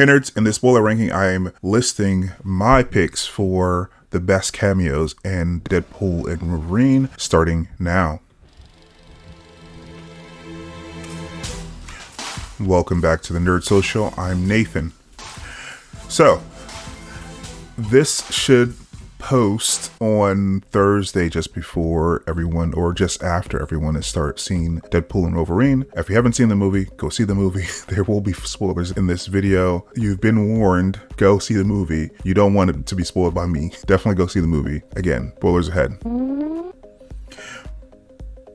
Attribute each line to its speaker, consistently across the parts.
Speaker 1: Hey nerds, in this spoiler ranking, I'm listing my picks for the best cameos in Deadpool and Wolverine, starting now. Welcome back to the Nerd Social. I'm Nathan. So, this should post on Thursday just before everyone, or just after everyone has started seeing Deadpool and Wolverine. If you haven't seen the movie, go see the movie. There will be spoilers in this video. You've been warned. Go see the movie. You don't want it to be spoiled by me. Definitely go see the movie. Again, spoilers ahead.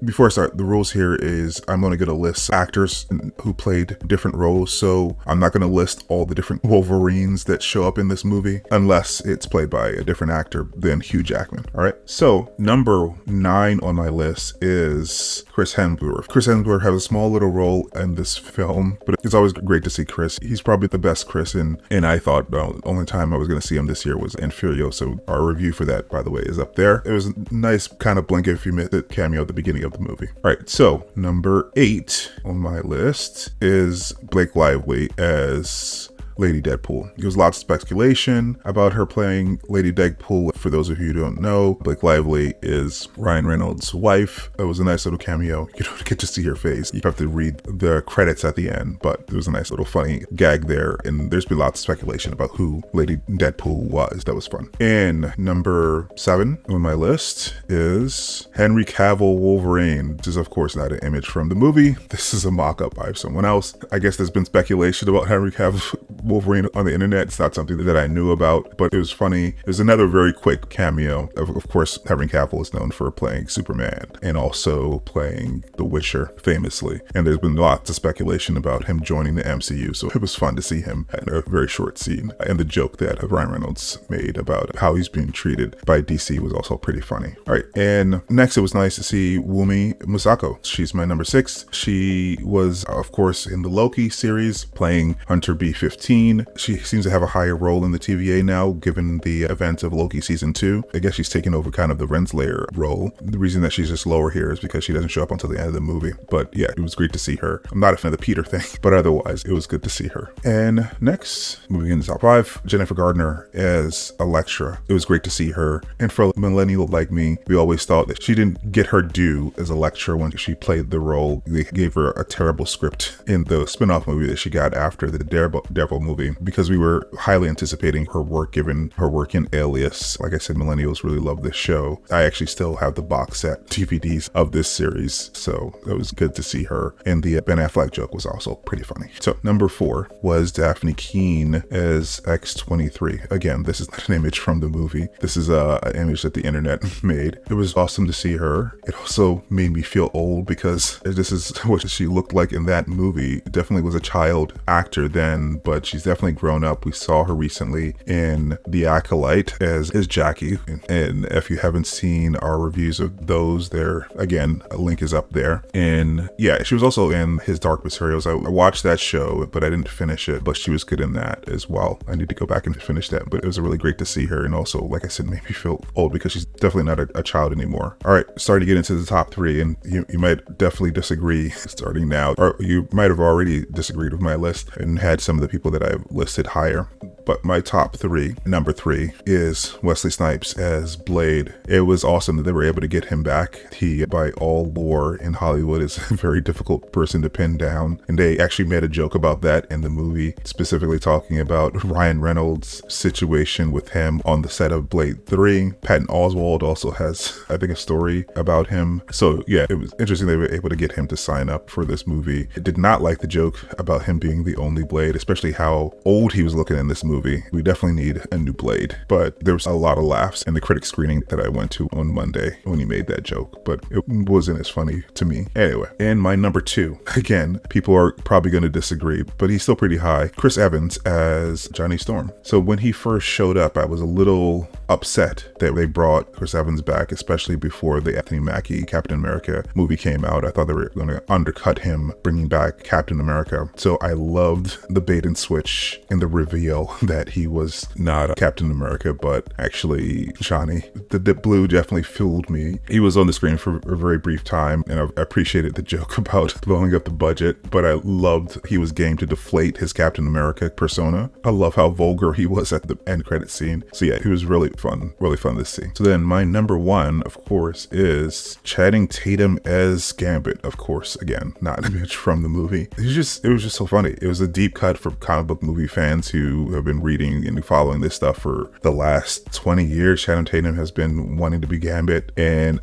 Speaker 1: Before I start, the rules here is I'm going to get a list of actors who played different roles, so I'm not going to list all the different Wolverines that show up in this movie unless it's played by a different actor than Hugh Jackman. All right, so number 9 on my list is Chris Hemsworth. Chris Hemsworth has a small little role in this film, but it's always great to see Chris. He's probably the best Chris, and I thought the only time I was going to see him this year was in Furiosa. Our review for that, by the way, is up there. It was a nice kind of blink if you missed it cameo at the beginning of the movie. All right, so number 8 on my list is Blake Lively as Lady Deadpool. There was lots of speculation about her playing Lady Deadpool. For those of you who don't know, Blake Lively is Ryan Reynolds' wife. It was a nice little cameo. You don't get to see her face. You have to read the credits at the end, but there was a nice little funny gag there, and there's been lots of speculation about who Lady Deadpool was. That was fun. And number 7 on my list is Henry Cavill Wolverine. This is, of course, not an image from the movie. This is a mock-up by someone else. I guess there's been speculation about Henry Cavill Wolverine on the internet. It's not something that I knew about, but it was funny. There's another very quick cameo. Of course, Henry Cavill is known for playing Superman and also playing The Witcher famously. And there's been lots of speculation about him joining the MCU, so it was fun to see him in a very short scene. And the joke that Ryan Reynolds made about how he's being treated by DC was also pretty funny. All right, and next it was nice to see Wumi Musako. She's my number 6. She was, of course, in the Loki series playing Hunter B-15. She seems to have a higher role in the TVA now, given the events of Loki season 2. I guess she's taken over kind of the Renslayer role. The reason that she's just lower here is because she doesn't show up until the end of the movie. But yeah, it was great to see her. I'm not a fan of the Peter thing, but otherwise it was good to see her. And next, moving into top 5, Jennifer Gardner as Elektra. It was great to see her. And for a millennial like me, we always thought that she didn't get her due as Elektra when she played the role. They gave her a terrible script in the spin-off movie that she got after the Daredevil movie, because we were highly anticipating her work given her work in Alias. Like I said, millennials really love this show. I actually still have the box set DVDs of this series, so it was good to see her. And the Ben Affleck joke was also pretty funny. So number 4 was Daphne Keane as X-23. Again, this is not an image from the movie. This is an image that the internet made. It was awesome to see her. It also made me feel old because this is what she looked like in that movie. Definitely was a child actor then, but she's definitely grown up. We saw her recently in The Acolyte as Jackie, and if you haven't seen our reviews of those, there again, a link is up there. And yeah, she was also in His Dark Materials. I watched that show, but I didn't finish it, but she was good in that as well. I need to go back and finish that, but it was really great to see her, and also, like I said, made me feel old because she's definitely not a child anymore. All right, starting to get into the top 3, and you might definitely disagree starting now, or you might have already disagreed with my list and had some of the people that I've listed higher. But my top 3, number 3, is Wesley Snipes as Blade. It was awesome that they were able to get him back. He, by all lore in Hollywood, is a very difficult person to pin down. And they actually made a joke about that in the movie, specifically talking about Ryan Reynolds' situation with him on the set of Blade 3. Patton Oswalt also has, I think, a story about him. So yeah, it was interesting they were able to get him to sign up for this movie. I did not like the joke about him being the only Blade, especially how old he was looking in this movie. We definitely need a new Blade, but there was a lot of laughs in the critic screening that I went to on Monday when he made that joke, but it wasn't as funny to me. Anyway, and my number 2, again, people are probably going to disagree, but he's still pretty high. Chris Evans as Johnny Storm. So when he first showed up, I was a little upset that they brought Chris Evans back, especially before the Anthony Mackie Captain America movie came out. I thought they were going to undercut him bringing back Captain America. So I loved the bait and switch in the reveal that he was not Captain America, but actually Johnny. The blue definitely fooled me. He was on the screen for a very brief time, and I appreciated the joke about blowing up the budget, but I loved he was game to deflate his Captain America persona. I love how vulgar he was at the end credit scene. So yeah, he was really fun to see. So then my number one, of course, is Channing Tatum as Gambit. Of course, again, not Mitch from the movie. It was just so funny. It was a deep cut for comic book movie fans who have been reading and following this stuff for the last 20 years. Channing Tatum has been wanting to be Gambit, and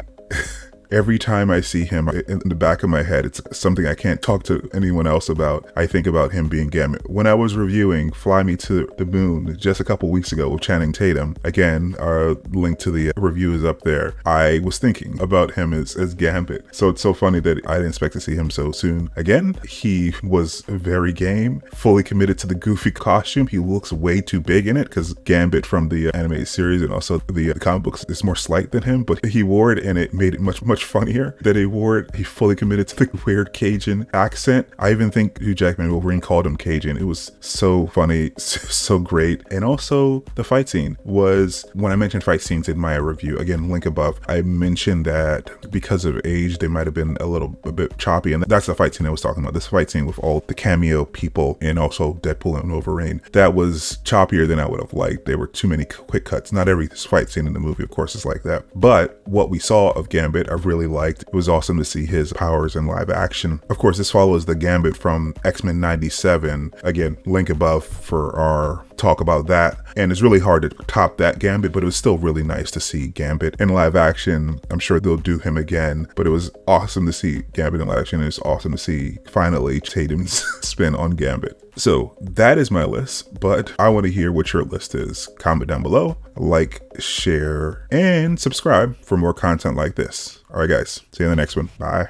Speaker 1: every time I see him, in the back of my head, it's something I can't talk to anyone else about. I think about him being Gambit. When I was reviewing Fly Me to the Moon just a couple weeks ago with Channing Tatum, again, our link to the review is up there, I was thinking about him as Gambit. So it's so funny that I didn't expect to see him so soon. Again, he was very game, fully committed to the goofy costume. He looks way too big in it because Gambit from the animated series and also the comic books is more slight than him, but he wore it and it made it much funnier that he wore it. He fully committed to the weird Cajun accent. I even think Hugh Jackman Wolverine called him Cajun. It was so funny, so great. And also the fight scene was, when I mentioned fight scenes in my review, again, link above, I mentioned that because of age, they might have been a bit choppy. And that's the fight scene I was talking about. This fight scene with all the cameo people and also Deadpool and Wolverine. That was choppier than I would have liked. There were too many quick cuts. Not every fight scene in the movie, of course, is like that. But what we saw of Gambit, I really liked. It was awesome to see his powers in live action. Of course, this follows the Gambit from X-Men 97. Again, link above for our talk about that. And it's really hard to top that Gambit, but it was still really nice to see Gambit in live action. I'm sure they'll do him again, but it was awesome to see Gambit in live action. It's awesome to see finally Tatum's spin on Gambit. So that is my list, but I want to hear what your list is. Comment down below, like, share, and subscribe for more content like this. All right, guys, see you in the next one. Bye.